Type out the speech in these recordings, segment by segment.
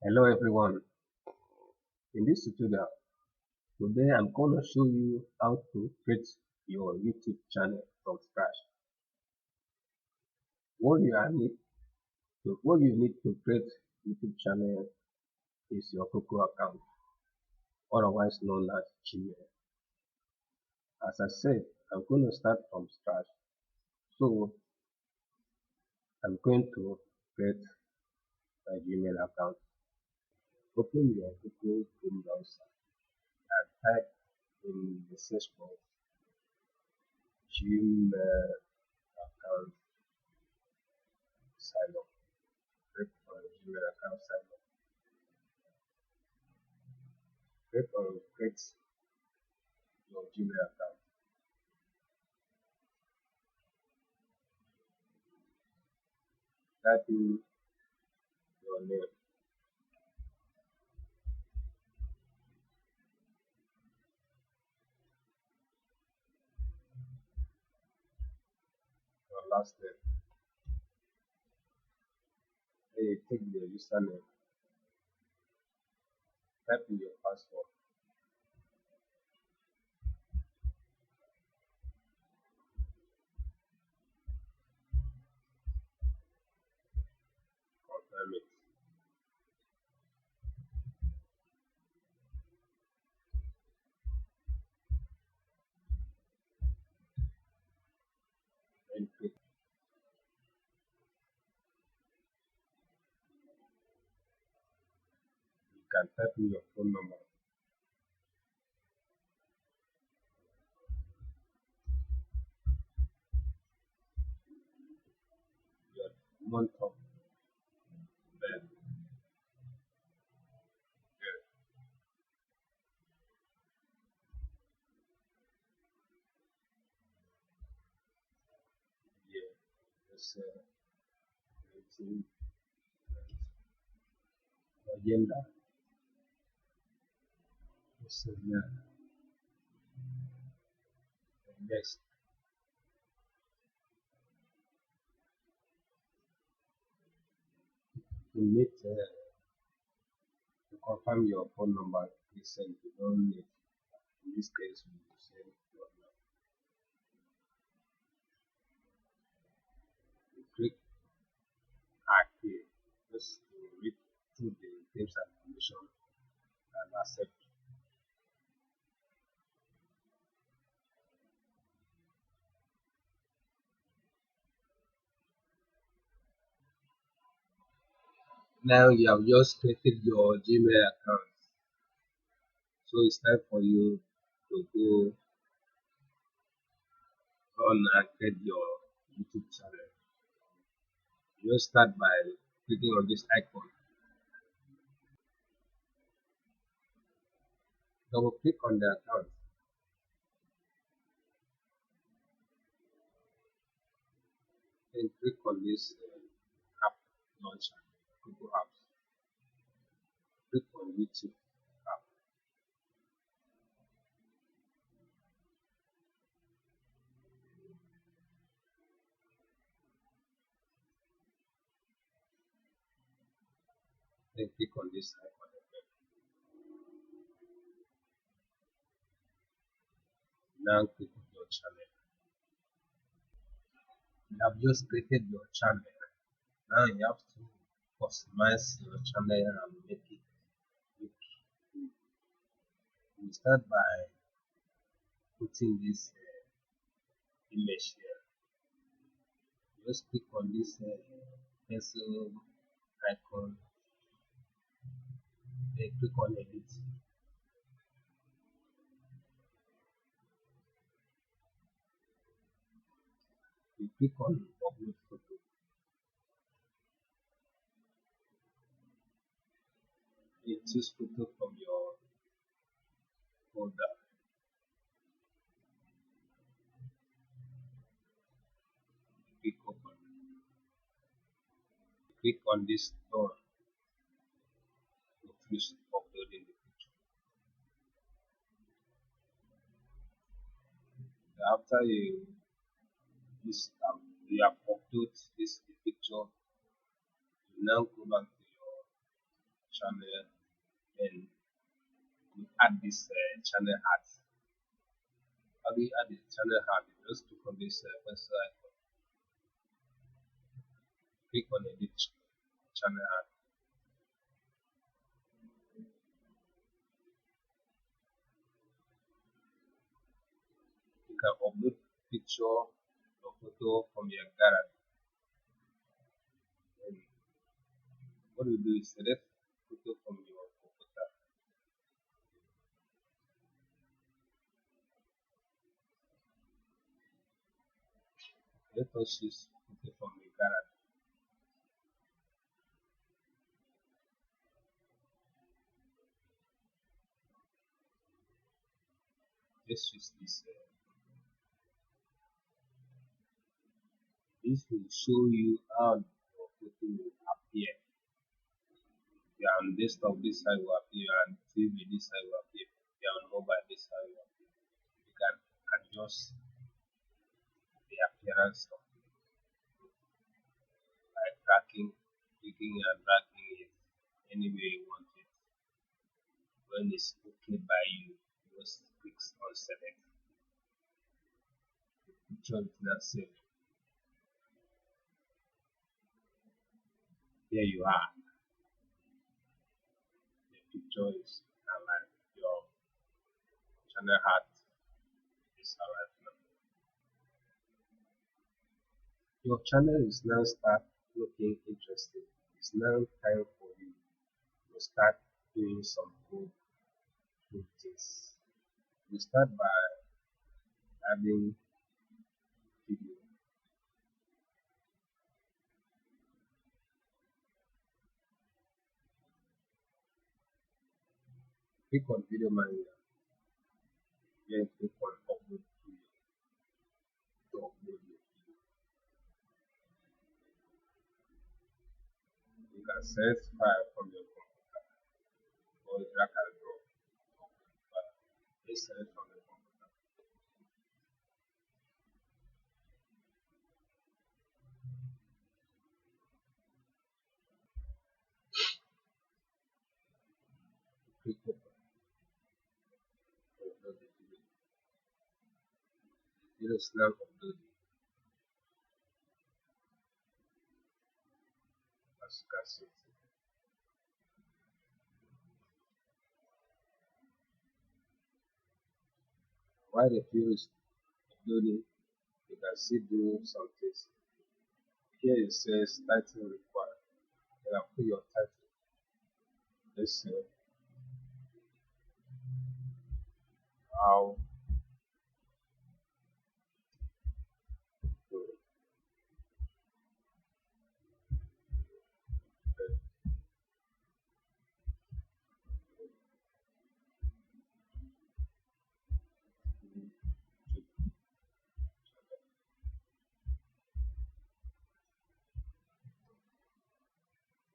Hello everyone, in this tutorial, today I'm going to show you how to create your YouTube channel from scratch. What you need to create YouTube channel is your Google account, otherwise known as Gmail. As I said, I'm going to start from scratch, so I'm going to create my Gmail account. Open your Google Chrome browser and type in the search box Gmail account sign up. Click on Gmail account sign up. Click on create your Gmail account. Type in your name, your last name. Then you take your username. Type in your password. Confirm it. Then click. You can type in your phone number, your month of birth, your year, just 19, your gender, just yeah. And next, you need to confirm your phone number. Please send. You don't need. In this case, we will send your number. You click agree. Just to read through the terms and conditions and accept. Now you have just created your Gmail account, so it's time for you to go on and create your YouTube channel. You just start by clicking on this icon, double click on the account, then click on this app launcher, Google Apps, click on YouTube app, then click on this icon again. Now click on your channel. You have just created your channel. Now you have to customize your channel and make it look good. You start by putting this image here. Just click on this pencil icon, then click on edit. You click on upload photo. You choose photo from your folder. Click open. Click on this done to finish uploading the picture. After you have uploaded this the picture, you now go back to your channel, and you add this channel art. How do you add the channel art? You just click on this website, click on edit channel art. You can upload picture or photo from your gallery. And what you do is select photo from your computer. Let us use photo from the gallery. Just use this. This will show you how your photo will appear. If you are on desktop, this how it will appear, and TV, this how it will appear. If you are on mobile, this how it will appear. You can adjust the appearance of it by tracking, clicking and dragging it any way you want it. When it's okay by you, just click on select. The picture is now saved. There you are. The picture is alive. Your channel art is alive now. Your channel is now start looking interesting. It's now time for you to start doing some good things. You start by adding video. Click on video manager. Then click on upload video to upload your video. You can select file from your computer or drag and drop to upload file. Let's select from the computer. Click open to upload the video. The video is now uploading. As you can see. While the video is uploading, you can see do some things. Here it says title required. You can put your title. Let's say how to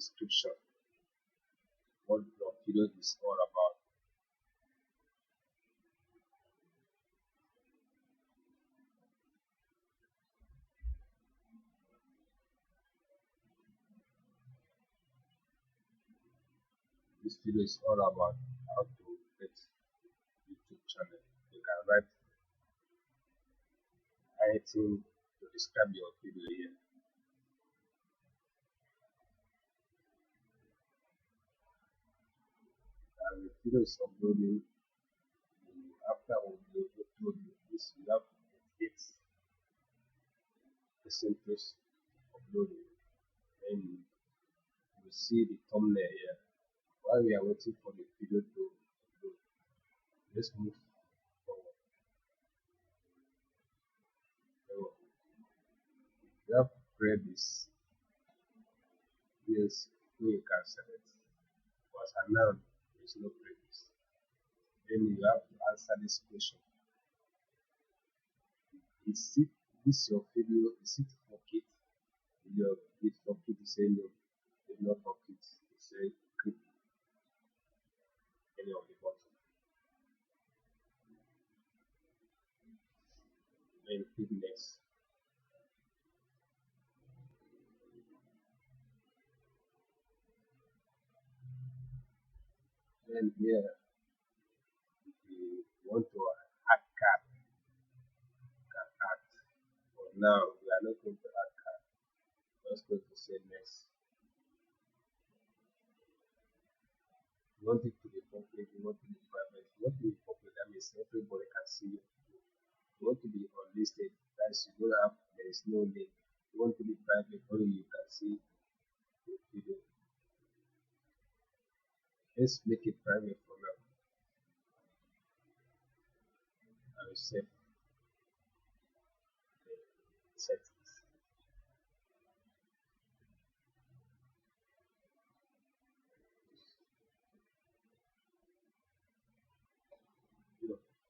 description, what your video is all about. This video is all about how to get YouTube channel. You can write anything to describe your video here. And the video is uploading. After we upload this, we have 8% uploading. Then you see the thumbnail here. While we are waiting for the video to upload, let's move forward. So you have to create this. Yes, you can select. But now there is no previous. Then you have to answer this question. Is it this your video? Is it for kids? If your it for kids, you say no. If not for kids, you say click any of the button. Then click next. Then here, if you want to add card, you can add. But now we are not going to add card. Just going to say next. You want it to be public, you want it to be private. You want it to be public, that means everybody can see it. You want to be unlisted, that is you don't have, there is no link. You want to be private, only you can see the video. Let's make it private for now. I will save the settings.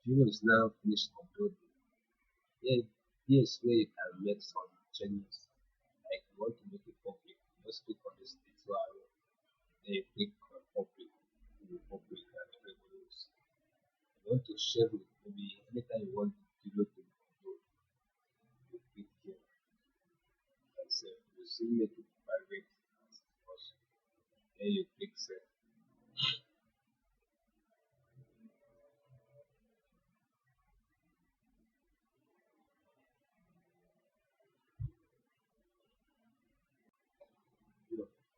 Video is now finished uploading. Here, here's where you can make some changes. Like you want to make it public, just click on this little arrow. Then you click on public, to be public and everybody will see. You want to share it, maybe anytime you want the video to be uploaded, you click here and save. You see make it private as possible. Then you click save.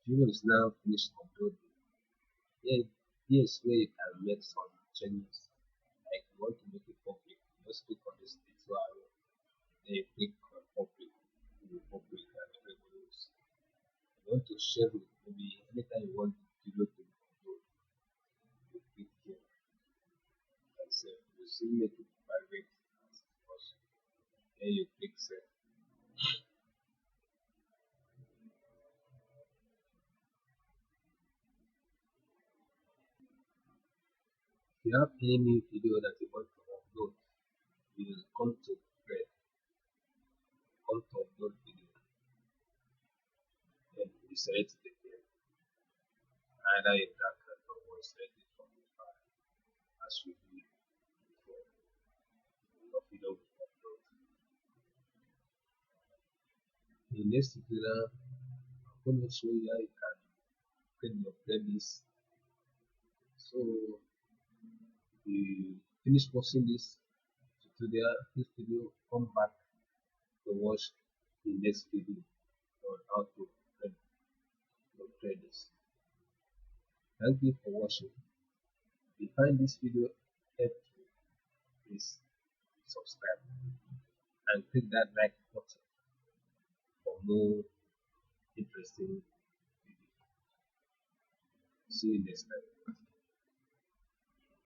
Video is now finished uploading. Here, here's where you can make some changes. Like you want to make it public, just click on this little arrow. Then you click on public, to be public and everybody will see. You want to share it, maybe anytime you want the video to be uploaded, you click here and save. You see make it private as possible. Then you click save. If you have any new video that you want to upload, you will come to Thread, come to upload video, then you select it again. Either you drag and drop or select it from the file as we did before. Your video will upload. In the next tutorial, I'm going to show you how you can create your playlist. So you finish watching this tutorial, this video, come back to watch the next video on how to create your playlist. Thank you for watching. If you find this video helpful, please subscribe and click that like button for more interesting videos. See you next time.